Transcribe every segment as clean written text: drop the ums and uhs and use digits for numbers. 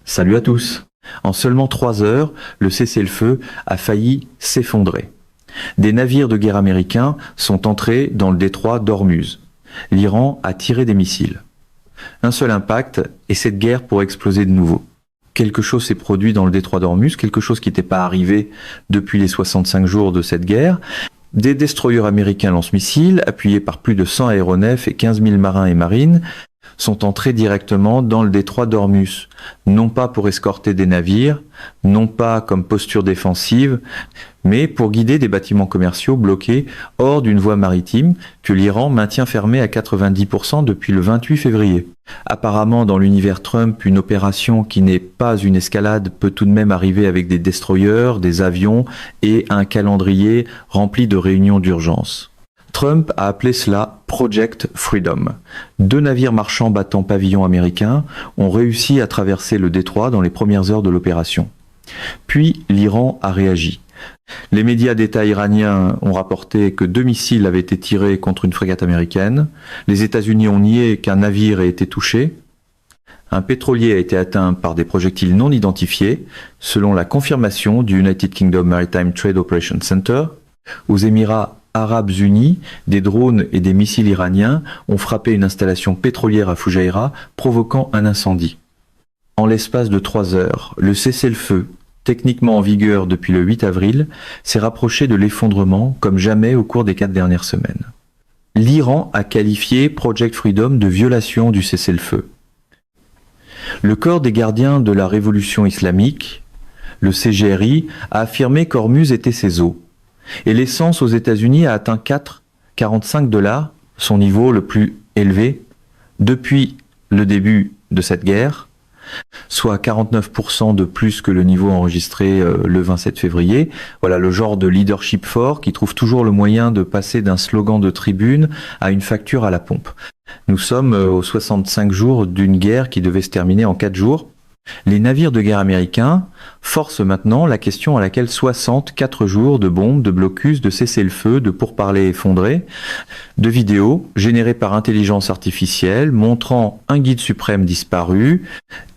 Salut à tous. En seulement 3 heures, le cessez-le-feu a failli s'effondrer. Des navires de guerre américains sont entrés dans le détroit d'Ormuz. L'Iran a tiré des missiles. Un seul impact et cette guerre pourrait exploser de nouveau. Quelque chose s'est produit dans le détroit d'Ormuz, quelque chose qui n'était pas arrivé depuis les 65 jours de cette guerre. Des destroyers américains lance-missiles, appuyés par plus de 100 aéronefs et 15 000 marins et marines, sont entrés directement dans le détroit d'Ormuz, non pas pour escorter des navires, non pas comme posture défensive, mais pour guider des bâtiments commerciaux bloqués hors d'une voie maritime que l'Iran maintient fermée à 90% depuis le 28 février. Apparemment, dans l'univers Trump, une opération qui n'est pas une escalade peut tout de même arriver avec des destroyers, des avions et un calendrier rempli de réunions d'urgence. Trump a appelé cela Project Freedom. 2 navires marchands battant pavillon américain ont réussi à traverser le détroit dans les premières heures de l'opération. Puis l'Iran a réagi. Les médias d'État iraniens ont rapporté que 2 missiles avaient été tirés contre une frégate américaine. Les États-Unis ont nié qu'un navire ait été touché. Un pétrolier a été atteint par des projectiles non identifiés, selon la confirmation du United Kingdom Maritime Trade Operations Center. Aux Émirats Arabes Unis, des drones et des missiles iraniens ont frappé une installation pétrolière à Fujairah, provoquant un incendie. En l'espace de 3 heures, le cessez-le-feu, techniquement en vigueur depuis le 8 avril, s'est rapproché de l'effondrement comme jamais au cours des 4 dernières semaines. L'Iran a qualifié Project Freedom de violation du cessez-le-feu. Le corps des gardiens de la révolution islamique, le CGRI, a affirmé qu'Ormuz était ses eaux. Et l'essence aux États-Unis a atteint 4,45 $, son niveau le plus élevé depuis le début de cette guerre, soit 49% de plus que le niveau enregistré le 27 février. Voilà le genre de leadership fort qui trouve toujours le moyen de passer d'un slogan de tribune à une facture à la pompe. Nous sommes aux 65 jours d'une guerre qui devait se terminer en 4 jours. Les navires de guerre américains forcent maintenant la question à laquelle 64 jours de bombes, de blocus, de cessez-le-feu, de pourparlers effondrés, de vidéos générées par intelligence artificielle montrant un guide suprême disparu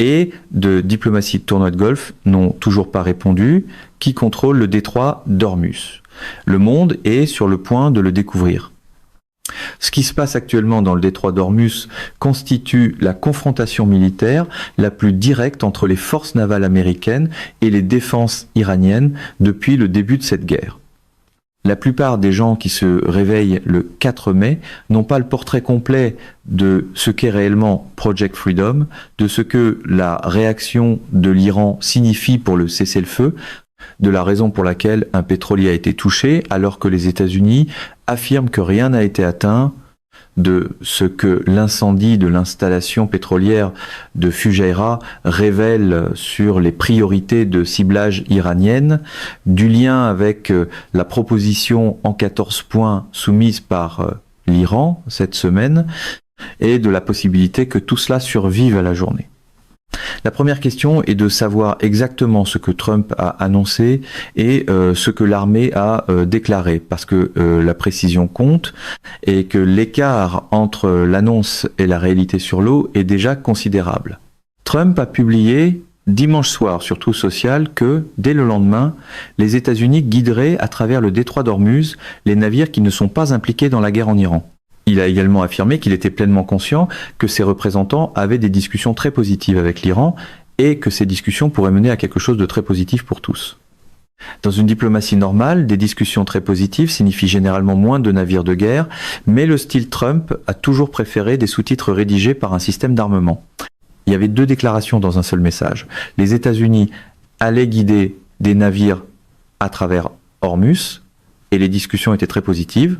et de diplomatie de tournoi de golf n'ont toujours pas répondu, qui contrôle le détroit d'Ormuz. Le monde est sur le point de le découvrir. Ce qui se passe actuellement dans le détroit d'Ormuz constitue la confrontation militaire la plus directe entre les forces navales américaines et les défenses iraniennes depuis le début de cette guerre. La plupart des gens qui se réveillent le 4 mai n'ont pas le portrait complet de ce qu'est réellement Project Freedom, de ce que la réaction de l'Iran signifie pour le cessez-le-feu, de la raison pour laquelle un pétrolier a été touché alors que les États-Unis affirment que rien n'a été atteint, de ce que l'incendie de l'installation pétrolière de Fujairah révèle sur les priorités de ciblage iraniennes, du lien avec la proposition en 14 points soumise par l'Iran cette semaine, et de la possibilité que tout cela survive à la journée. La première question est de savoir exactement ce que Trump a annoncé et ce que l'armée a déclaré, parce que la précision compte et que l'écart entre l'annonce et la réalité sur l'eau est déjà considérable. Trump a publié dimanche soir sur Truth Social que, dès le lendemain, les États-Unis guideraient à travers le détroit d'Ormuz les navires qui ne sont pas impliqués dans la guerre en Iran. Il a également affirmé qu'il était pleinement conscient que ses représentants avaient des discussions très positives avec l'Iran et que ces discussions pourraient mener à quelque chose de très positif pour tous. Dans une diplomatie normale, des discussions très positives signifient généralement moins de navires de guerre, mais le style Trump a toujours préféré des sous-titres rédigés par un système d'armement. Il y avait 2 déclarations dans un seul message. Les États-Unis allaient guider des navires à travers Ormuz et les discussions étaient très positives.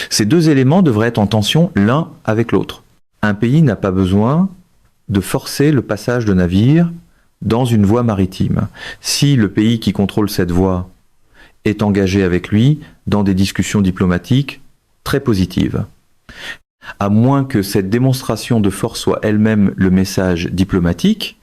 Ces 2 éléments devraient être en tension l'un avec l'autre. Un pays n'a pas besoin de forcer le passage de navires dans une voie maritime. Si le pays qui contrôle cette voie est engagé avec lui dans des discussions diplomatiques très positives. À moins que cette démonstration de force soit elle-même le message diplomatique,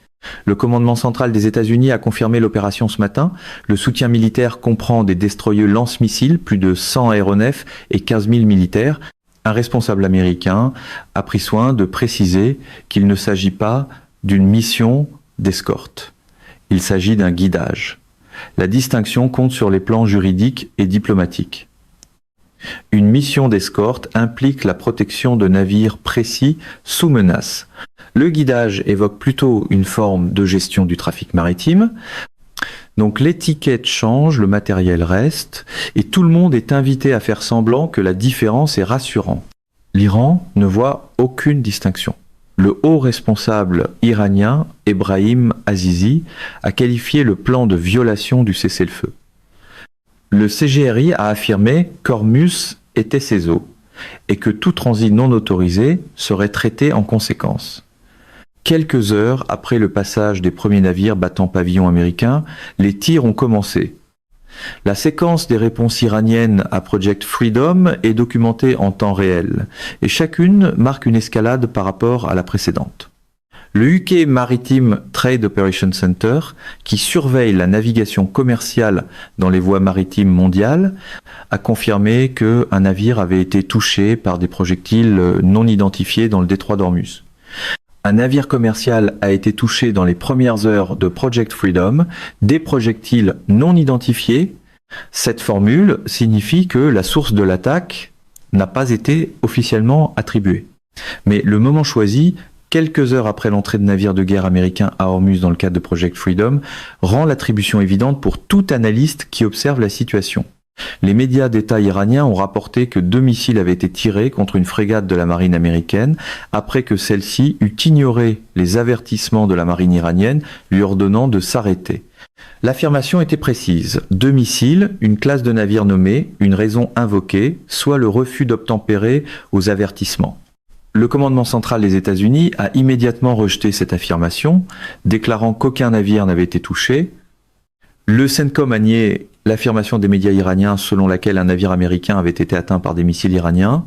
le commandement central des États-Unis a confirmé l'opération ce matin. Le soutien militaire comprend des destroyers lance-missiles, plus de 100 aéronefs et 15 000 militaires. Un responsable américain a pris soin de préciser qu'il ne s'agit pas d'une mission d'escorte. Il s'agit d'un guidage. La distinction compte sur les plans juridiques et diplomatiques. Une mission d'escorte implique la protection de navires précis sous menace. Le guidage évoque plutôt une forme de gestion du trafic maritime. Donc l'étiquette change, le matériel reste, et tout le monde est invité à faire semblant que la différence est rassurante. L'Iran ne voit aucune distinction. Le haut responsable iranien, Ebrahim Azizi, a qualifié le plan de violation du cessez-le-feu. Le CGRI a affirmé qu'Ormuz était ses eaux et que tout transit non autorisé serait traité en conséquence. Quelques heures après le passage des premiers navires battant pavillon américain, les tirs ont commencé. La séquence des réponses iraniennes à Project Freedom est documentée en temps réel, et chacune marque une escalade par rapport à la précédente. Le UK Maritime Trade Operations Center, qui surveille la navigation commerciale dans les voies maritimes mondiales, a confirmé qu'un navire avait été touché par des projectiles non identifiés dans le détroit d'Ormuz. Un navire commercial a été touché dans les premières heures de Project Freedom, des projectiles non identifiés. Cette formule signifie que la source de l'attaque n'a pas été officiellement attribuée. Mais le moment choisi, quelques heures après l'entrée de navires de guerre américains à Ormuz dans le cadre de Project Freedom, rend l'attribution évidente pour tout analyste qui observe la situation. Les médias d'État iraniens ont rapporté que 2 missiles avaient été tirés contre une frégate de la marine américaine après que celle-ci eut ignoré les avertissements de la marine iranienne lui ordonnant de s'arrêter. L'affirmation était précise. 2 missiles, une classe de navire nommée, une raison invoquée, soit le refus d'obtempérer aux avertissements. Le commandement central des États-Unis a immédiatement rejeté cette affirmation, déclarant qu'aucun navire n'avait été touché. Le CENTCOM a nié l'affirmation des médias iraniens selon laquelle un navire américain avait été atteint par des missiles iraniens.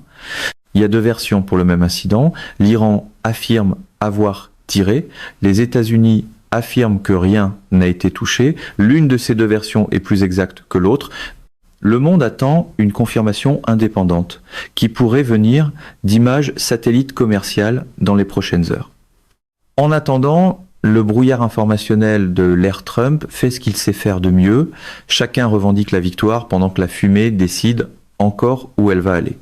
Il y a 2 versions pour le même incident. L'Iran affirme avoir tiré. Les États-Unis affirment que rien n'a été touché. L'une de ces 2 versions est plus exacte que l'autre. Le monde attend une confirmation indépendante qui pourrait venir d'images satellites commerciales dans les prochaines heures. En attendant, le brouillard informationnel de l'ère Trump fait ce qu'il sait faire de mieux. Chacun revendique la victoire pendant que la fumée décide encore où elle va aller.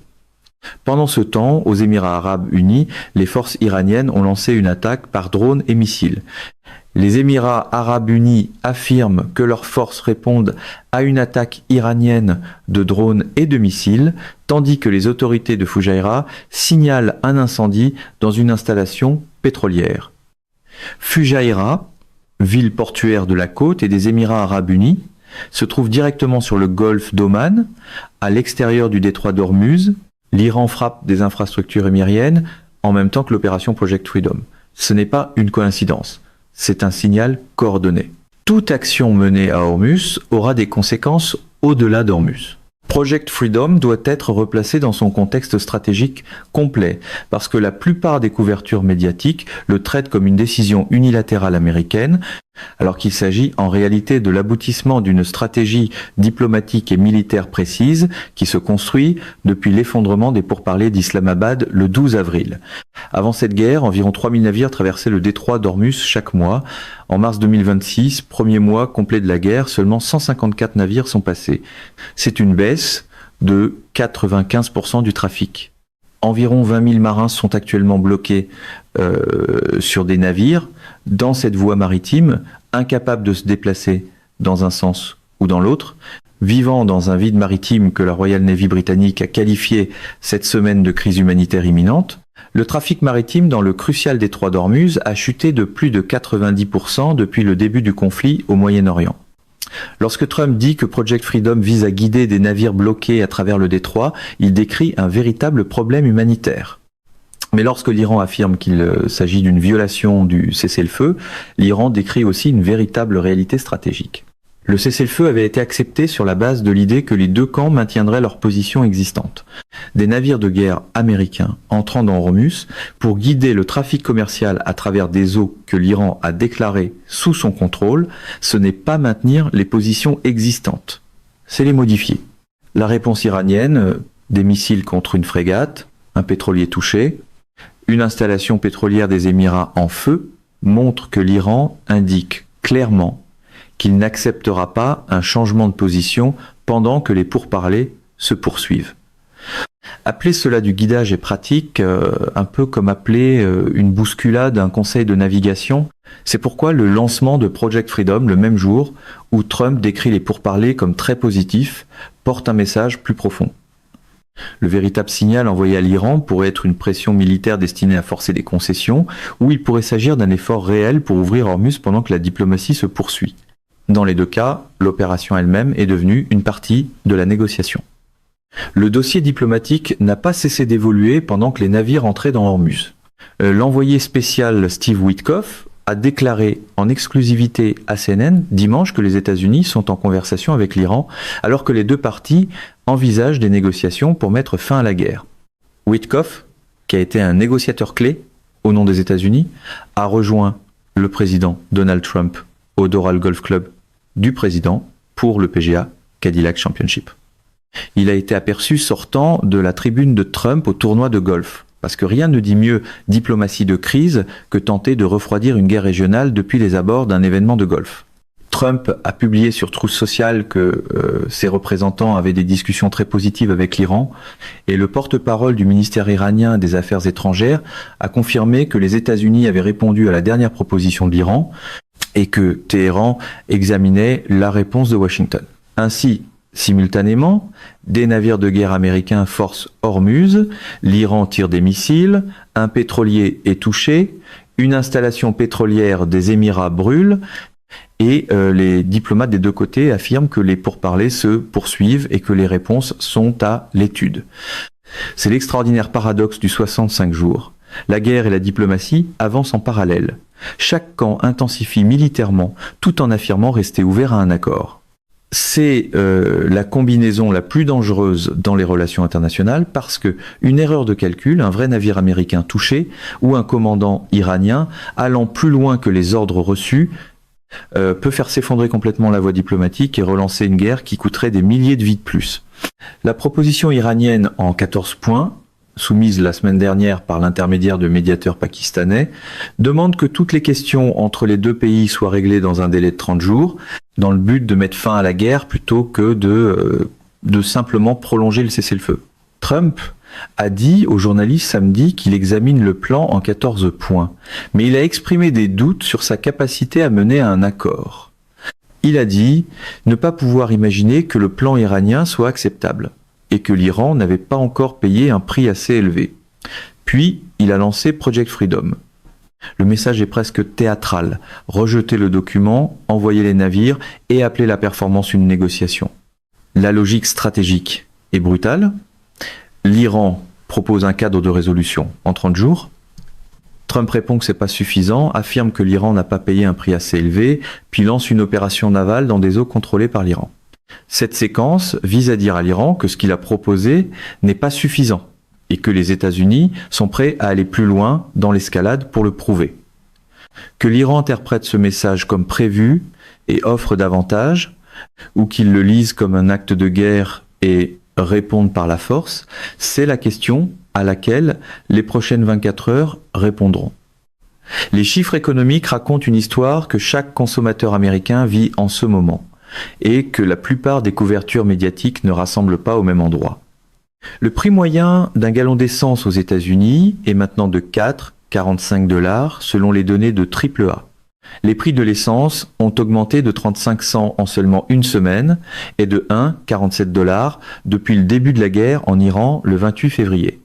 Pendant ce temps, aux Émirats arabes unis, les forces iraniennes ont lancé une attaque par drone et missiles. Les Émirats arabes unis affirment que leurs forces répondent à une attaque iranienne de drones et de missiles, tandis que les autorités de Fujairah signalent un incendie dans une installation pétrolière. Fujairah, ville portuaire de la côte et des Émirats arabes unis, se trouve directement sur le golfe d'Oman, à l'extérieur du détroit d'Ormuz. L'Iran frappe des infrastructures émiriennes en même temps que l'opération Project Freedom. Ce n'est pas une coïncidence, c'est un signal coordonné. Toute action menée à Ormuz aura des conséquences au-delà d'Ormuz. Project Freedom doit être replacé dans son contexte stratégique complet, parce que la plupart des couvertures médiatiques le traitent comme une décision unilatérale américaine, alors qu'il s'agit en réalité de l'aboutissement d'une stratégie diplomatique et militaire précise qui se construit depuis l'effondrement des pourparlers d'Islamabad le 12 avril. Avant cette guerre, environ 3000 navires traversaient le détroit d'Ormuz chaque mois. En mars 2026, premier mois complet de la guerre, seulement 154 navires sont passés. C'est une baisse de 95% du trafic. Environ 20 000 marins sont actuellement bloqués sur des navires dans cette voie maritime, incapables de se déplacer dans un sens ou dans l'autre, vivant dans un vide maritime que la Royal Navy britannique a qualifié cette semaine de crise humanitaire imminente. Le trafic maritime dans le crucial détroit d'Ormuz a chuté de plus de 90% depuis le début du conflit au Moyen-Orient. Lorsque Trump dit que Project Freedom vise à guider des navires bloqués à travers le détroit, il décrit un véritable problème humanitaire. Mais lorsque l'Iran affirme qu'il s'agit d'une violation du cessez-le-feu, l'Iran décrit aussi une véritable réalité stratégique. Le cessez-le-feu avait été accepté sur la base de l'idée que les 2 camps maintiendraient leur position existante. Des navires de guerre américains entrant dans Ormuz pour guider le trafic commercial à travers des eaux que l'Iran a déclarées sous son contrôle, ce n'est pas maintenir les positions existantes, c'est les modifier. La réponse iranienne, des missiles contre une frégate, un pétrolier touché, une installation pétrolière des Émirats en feu, montre que l'Iran indique clairement qu'il n'acceptera pas un changement de position pendant que les pourparlers se poursuivent. Appeler cela du guidage est pratique, un peu comme appeler une bousculade un conseil de navigation. C'est pourquoi le lancement de Project Freedom, le même jour où Trump décrit les pourparlers comme très positifs, porte un message plus profond. Le véritable signal envoyé à l'Iran pourrait être une pression militaire destinée à forcer des concessions, ou il pourrait s'agir d'un effort réel pour ouvrir Hormuz pendant que la diplomatie se poursuit. Dans les deux cas, l'opération elle-même est devenue une partie de la négociation. Le dossier diplomatique n'a pas cessé d'évoluer pendant que les navires entraient dans Hormuz. L'envoyé spécial Steve Witkoff a déclaré en exclusivité à CNN dimanche que les États-Unis sont en conversation avec l'Iran, alors que les deux parties envisagent des négociations pour mettre fin à la guerre. Witkoff, qui a été un négociateur clé au nom des États-Unis, a rejoint le président Donald Trump au Doral Golf Club du président pour le PGA Cadillac Championship. Il a été aperçu sortant de la tribune de Trump au tournoi de golf. Parce que rien ne dit mieux diplomatie de crise que tenter de refroidir une guerre régionale depuis les abords d'un événement de golf. Trump a publié sur Truth Social que ses représentants avaient des discussions très positives avec l'Iran, et le porte-parole du ministère iranien des Affaires étrangères a confirmé que les États-Unis avaient répondu à la dernière proposition de l'Iran et que Téhéran examinait la réponse de Washington. Ainsi, simultanément, des navires de guerre américains forcent Hormuz, l'Iran tire des missiles, un pétrolier est touché, une installation pétrolière des Émirats brûle, et les diplomates des deux côtés affirment que les pourparlers se poursuivent et que les réponses sont à l'étude. C'est l'extraordinaire paradoxe du 65 jours. La guerre et la diplomatie avancent en parallèle. Chaque camp intensifie militairement, tout en affirmant rester ouvert à un accord. C'est la combinaison la plus dangereuse dans les relations internationales parce que une erreur de calcul, un vrai navire américain touché ou un commandant iranien allant plus loin que les ordres reçus peut faire s'effondrer complètement la voie diplomatique et relancer une guerre qui coûterait des milliers de vies de plus. La proposition iranienne en 14 points, soumise la semaine dernière par l'intermédiaire de médiateurs pakistanais, demande que toutes les questions entre les deux pays soient réglées dans un délai de 30 jours, dans le but de mettre fin à la guerre plutôt que de simplement prolonger le cessez-le-feu. Trump a dit aux journalistes samedi qu'il examine le plan en 14 points, mais il a exprimé des doutes sur sa capacité à mener à un accord. Il a dit ne pas pouvoir imaginer que le plan iranien soit acceptable et que l'Iran n'avait pas encore payé un prix assez élevé. Puis, il a lancé Project Freedom. Le message est presque théâtral. Rejeter le document, envoyer les navires et appeler la performance une négociation. La logique stratégique est brutale. L'Iran propose un cadre de résolution en 30 jours. Trump répond que c'est pas suffisant, affirme que l'Iran n'a pas payé un prix assez élevé, puis lance une opération navale dans des eaux contrôlées par l'Iran. Cette séquence vise à dire à l'Iran que ce qu'il a proposé n'est pas suffisant et que les États-Unis sont prêts à aller plus loin dans l'escalade pour le prouver. Que l'Iran interprète ce message comme prévu et offre davantage, ou qu'il le lise comme un acte de guerre et réponde par la force, c'est la question à laquelle les prochaines 24 heures répondront. Les chiffres économiques racontent une histoire que chaque consommateur américain vit en ce moment, et que la plupart des couvertures médiatiques ne rassemblent pas au même endroit. Le prix moyen d'un gallon d'essence aux États-Unis est maintenant de 4,45 $ selon les données de AAA. Les prix de l'essence ont augmenté de 35 cents en seulement une semaine et de 1,47 $ depuis le début de la guerre en Iran le 28 février.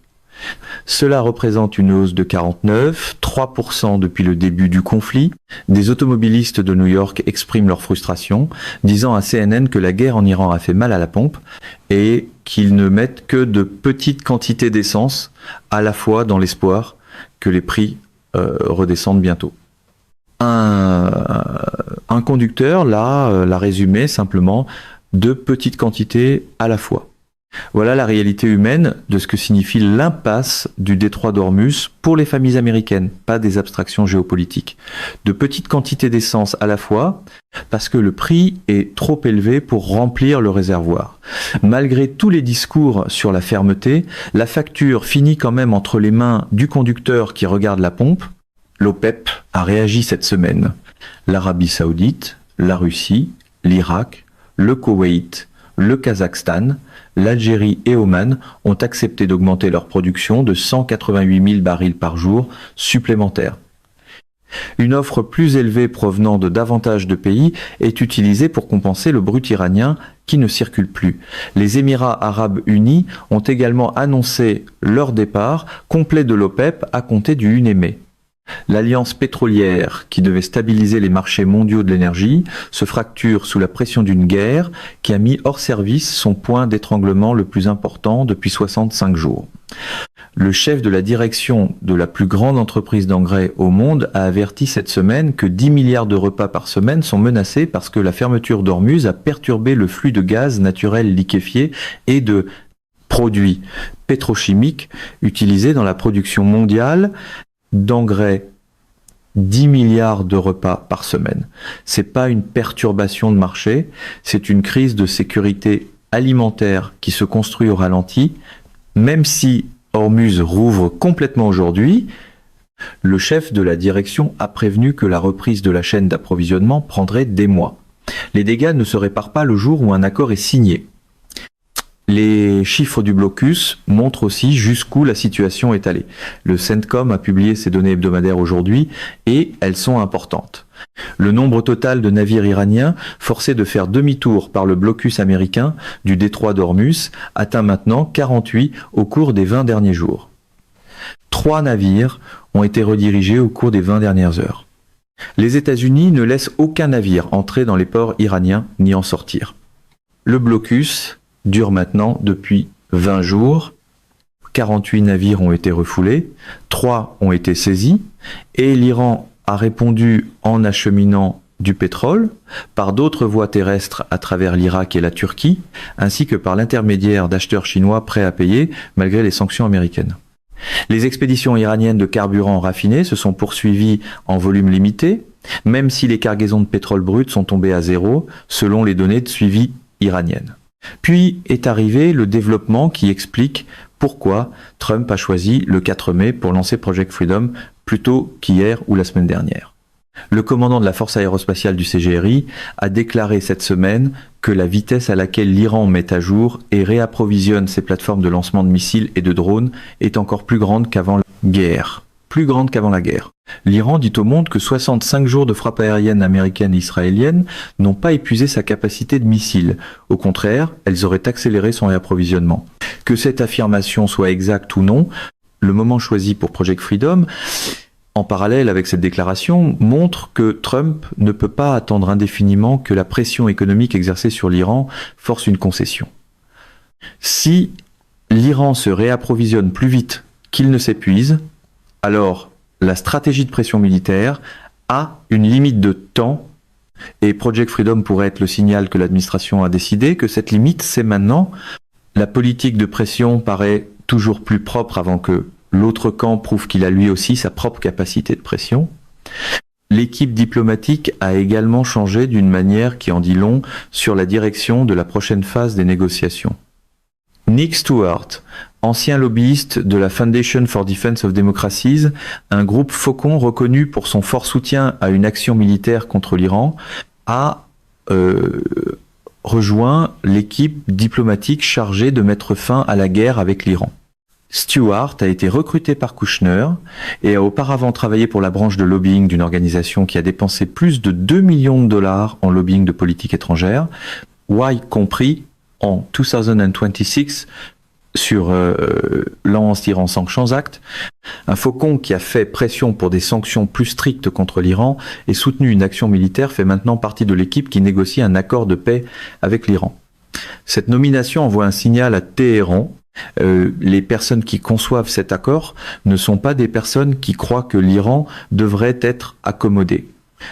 Cela représente une hausse de 3% depuis le début du conflit. Des automobilistes de New York expriment leur frustration, disant à CNN que la guerre en Iran a fait mal à la pompe et qu'ils ne mettent que de petites quantités d'essence, à la fois dans l'espoir que les prix redescendent bientôt. Un conducteur l'a résumé simplement, de petites quantités à la fois. Voilà la réalité humaine de ce que signifie l'impasse du détroit d'Ormuz pour les familles américaines, pas des abstractions géopolitiques. De petites quantités d'essence à la fois, parce que le prix est trop élevé pour remplir le réservoir. Malgré tous les discours sur la fermeté, la facture finit quand même entre les mains du conducteur qui regarde la pompe L'OPEP a réagi cette semaine. L'Arabie Saoudite, la Russie, l'Irak, le Koweït, le Kazakhstan, l'Algérie et Oman ont accepté d'augmenter leur production de 188 000 barils par jour supplémentaires. Une offre plus élevée provenant de davantage de pays est utilisée pour compenser le brut iranien qui ne circule plus. Les Émirats arabes unis ont également annoncé leur départ complet de l'OPEP à compter du 1er mai. L'alliance pétrolière, qui devait stabiliser les marchés mondiaux de l'énergie, se fracture sous la pression d'une guerre qui a mis hors service son point d'étranglement le plus important depuis 65 jours. Le chef de la direction de la plus grande entreprise d'engrais au monde a averti cette semaine que 10 milliards de repas par semaine sont menacés parce que la fermeture d'Ormuz a perturbé le flux de gaz naturel liquéfié et de produits pétrochimiques utilisés dans la production mondiale d'engrais. 10 milliards de repas par semaine. C'est pas une perturbation de marché, c'est une crise de sécurité alimentaire qui se construit au ralenti. Même si Ormuz rouvre complètement aujourd'hui, le chef de la direction a prévenu que la reprise de la chaîne d'approvisionnement prendrait des mois. Les dégâts ne se réparent pas le jour où un accord est signé. Les chiffres du blocus montrent aussi jusqu'où la situation est allée. Le CENTCOM a publié ses données hebdomadaires aujourd'hui et elles sont importantes. Le nombre total de navires iraniens forcés de faire demi-tour par le blocus américain du détroit d'Ormuz atteint maintenant 48 au cours des 20 derniers jours. 3 navires ont été redirigés au cours des 20 dernières heures. Les États-Unis ne laissent aucun navire entrer dans les ports iraniens ni en sortir. Le blocus dure maintenant depuis 20 jours. 48 navires ont été refoulés, 3 ont été saisis et l'Iran a répondu en acheminant du pétrole par d'autres voies terrestres à travers l'Irak et la Turquie, ainsi que par l'intermédiaire d'acheteurs chinois prêts à payer malgré les sanctions américaines. Les expéditions iraniennes de carburant raffiné se sont poursuivies en volume limité, même si les cargaisons de pétrole brut sont tombées à zéro selon les données de suivi iraniennes. Puis est arrivé le développement qui explique pourquoi Trump a choisi le 4 mai pour lancer Project Freedom plutôt qu'hier ou la semaine dernière. Le commandant de la force aérospatiale du CGRI a déclaré cette semaine que la vitesse à laquelle l'Iran met à jour et réapprovisionne ses plateformes de lancement de missiles et de drones est encore plus grande qu'avant la guerre. L'Iran dit au monde que 65 jours de frappes aériennes américaines et israéliennes n'ont pas épuisé sa capacité de missiles. Au contraire, elles auraient accéléré son réapprovisionnement. Que cette affirmation soit exacte ou non, le moment choisi pour Project Freedom, en parallèle avec cette déclaration, montre que Trump ne peut pas attendre indéfiniment que la pression économique exercée sur l'Iran force une concession. Si l'Iran se réapprovisionne plus vite qu'il ne s'épuise, alors la stratégie de pression militaire a une limite de temps et Project Freedom pourrait être le signal que l'administration a décidé que cette limite, c'est maintenant. La politique de pression paraît toujours plus propre avant que l'autre camp prouve qu'il a lui aussi sa propre capacité de pression. L'équipe diplomatique a également changé d'une manière qui en dit long sur la direction de la prochaine phase des négociations. Nick Stewart, ancien lobbyiste de la Foundation for Defense of Democracies, un groupe faucon reconnu pour son fort soutien à une action militaire contre l'Iran, a rejoint l'équipe diplomatique chargée de mettre fin à la guerre avec l'Iran. Stewart a été recruté par Kushner et a auparavant travaillé pour la branche de lobbying d'une organisation qui a dépensé plus de 2 millions de dollars en lobbying de politique étrangère, y compris en 2026 sur l'Iran Sanctions Act, un faucon qui a fait pression pour des sanctions plus strictes contre l'Iran et soutenu une action militaire fait maintenant partie de l'équipe qui négocie un accord de paix avec l'Iran. Cette nomination envoie un signal à Téhéran. Les personnes qui conçoivent cet accord ne sont pas des personnes qui croient que l'Iran devrait être accommodé.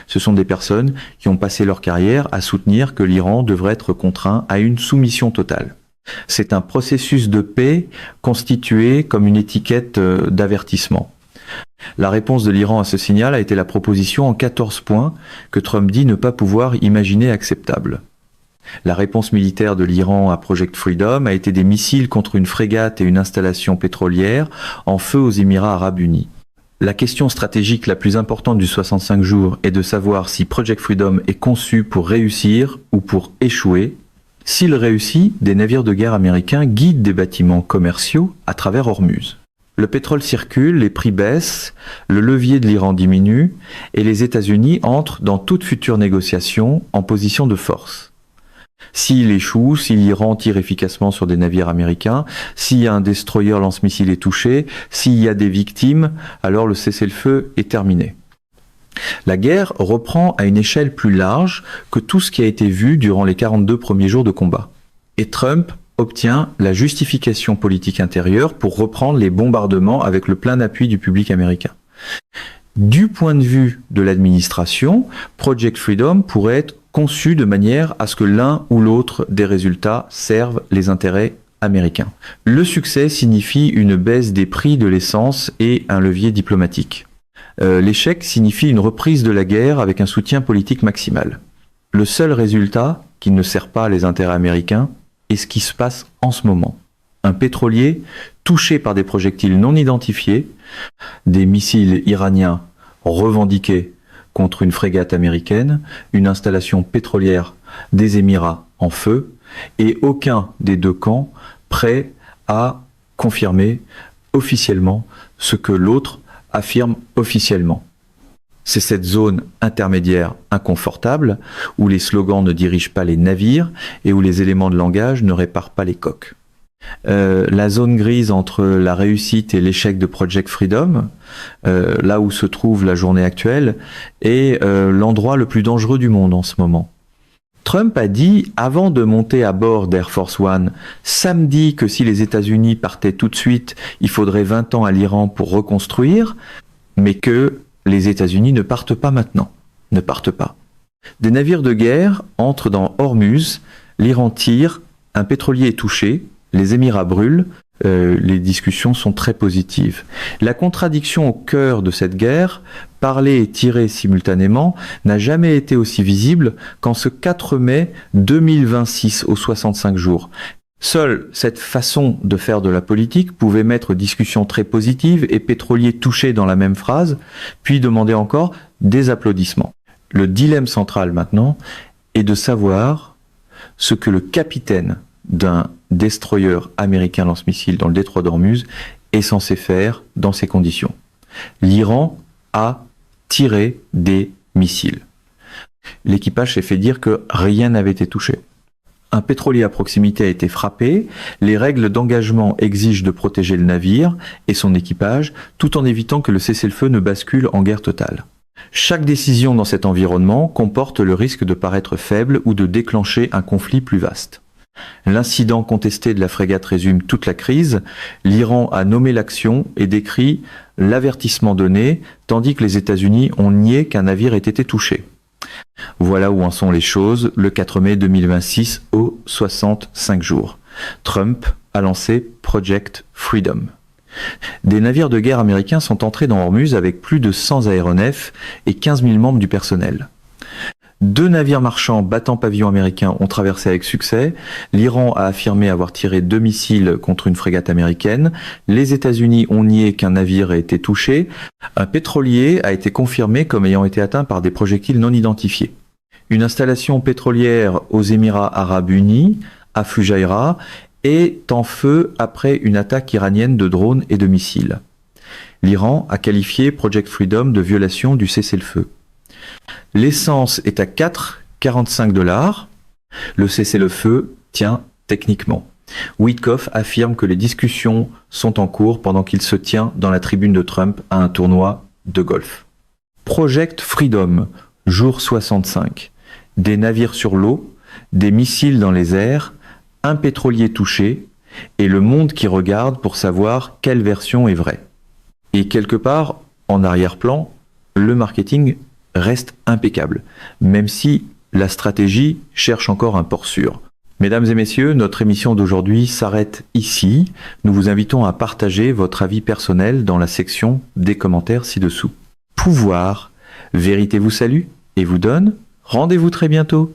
Ce sont des personnes qui ont passé leur carrière à soutenir que l'Iran devrait être contraint à une soumission totale. C'est un processus de paix constitué comme une étiquette d'avertissement. La réponse de l'Iran à ce signal a été la proposition en 14 points que Trump dit ne pas pouvoir imaginer acceptable. La réponse militaire de l'Iran à Project Freedom a été des missiles contre une frégate et une installation pétrolière en feu aux Émirats arabes unis. La question stratégique la plus importante du 65 jours est de savoir si Project Freedom est conçu pour réussir ou pour échouer. S'il réussit, des navires de guerre américains guident des bâtiments commerciaux à travers Ormuz. Le pétrole circule, les prix baissent, le levier de l'Iran diminue et les États-Unis entrent dans toute future négociation en position de force. S'il échoue, si l'Iran tire efficacement sur des navires américains, si un destroyer lance-missile est touché, s'il y a des victimes, alors le cessez-le-feu est terminé. La guerre reprend à une échelle plus large que tout ce qui a été vu durant les 42 premiers jours de combat. Et Trump obtient la justification politique intérieure pour reprendre les bombardements avec le plein appui du public américain. Du point de vue de l'administration, Project Freedom pourrait être conçu de manière à ce que l'un ou l'autre des résultats servent les intérêts américains. Le succès signifie une baisse des prix de l'essence et un levier diplomatique. L'échec signifie une reprise de la guerre avec un soutien politique maximal. Le seul résultat qui ne sert pas les intérêts américains est ce qui se passe en ce moment. Un pétrolier touché par des projectiles non identifiés, des missiles iraniens revendiqués contre une frégate américaine, une installation pétrolière des Émirats en feu, et aucun des deux camps prêt à confirmer officiellement ce que l'autre affirme officiellement. C'est cette zone intermédiaire inconfortable où les slogans ne dirigent pas les navires et où les éléments de langage ne réparent pas les coques. La zone grise entre la réussite et l'échec de Project Freedom, là où se trouve la journée actuelle, est l'endroit le plus dangereux du monde en ce moment. Trump a dit, avant de monter à bord d'Air Force One, samedi, que si les États-Unis partaient tout de suite, il faudrait 20 ans à l'Iran pour reconstruire, mais que les États-Unis ne partent pas maintenant. Ne partent pas. Des navires de guerre entrent dans Ormuz, l'Iran tire, un pétrolier est touché, les Émirats brûlent, les discussions sont très positives. La contradiction au cœur de cette guerre, parler et tirer simultanément, n'a jamais été aussi visible qu'en ce 4 mai 2026, aux 65 jours. Seule cette façon de faire de la politique pouvait mettre discussion très positive et pétrolier touché dans la même phrase, puis demander encore des applaudissements. Le dilemme central maintenant est de savoir ce que le capitaine d'un destroyer américain lance-missile dans le détroit d'Ormuz est censé faire dans ces conditions. L'Iran a tiré des missiles. L'équipage s'est fait dire que rien n'avait été touché. Un pétrolier à proximité a été frappé, les règles d'engagement exigent de protéger le navire et son équipage, tout en évitant que le cessez-le-feu ne bascule en guerre totale. Chaque décision dans cet environnement comporte le risque de paraître faible ou de déclencher un conflit plus vaste. L'incident contesté de la frégate résume toute la crise. L'Iran a nommé l'action et décrit l'avertissement donné, tandis que les États-Unis ont nié qu'un navire ait été touché. Voilà où en sont les choses le 4 mai 2026 aux 65 jours. Trump a lancé Project Freedom. Des navires de guerre américains sont entrés dans Ormuz avec plus de 100 aéronefs et 15 000 membres du personnel. 2 navires marchands battant pavillon américain ont traversé avec succès. L'Iran a affirmé avoir tiré 2 missiles contre une frégate américaine. Les États-Unis ont nié qu'un navire ait été touché. Un pétrolier a été confirmé comme ayant été atteint par des projectiles non identifiés. Une installation pétrolière aux Émirats arabes unis, à Fujairah, est en feu après une attaque iranienne de drones et de missiles. L'Iran a qualifié Project Freedom de violation du cessez-le-feu. L'essence est à 4,45 $. Le cessez-le-feu tient techniquement. Witkoff affirme que les discussions sont en cours pendant qu'il se tient dans la tribune de Trump à un tournoi de golf. Project Freedom, jour 65. Des navires sur l'eau, des missiles dans les airs, un pétrolier touché et le monde qui regarde pour savoir quelle version est vraie. Et quelque part, en arrière-plan, le marketing reste impeccable, même si la stratégie cherche encore un port sûr. Mesdames et messieurs, notre émission d'aujourd'hui s'arrête ici. Nous vous invitons à partager votre avis personnel dans la section des commentaires ci-dessous. Pouvoir, vérité vous salue et vous donne rendez-vous très bientôt.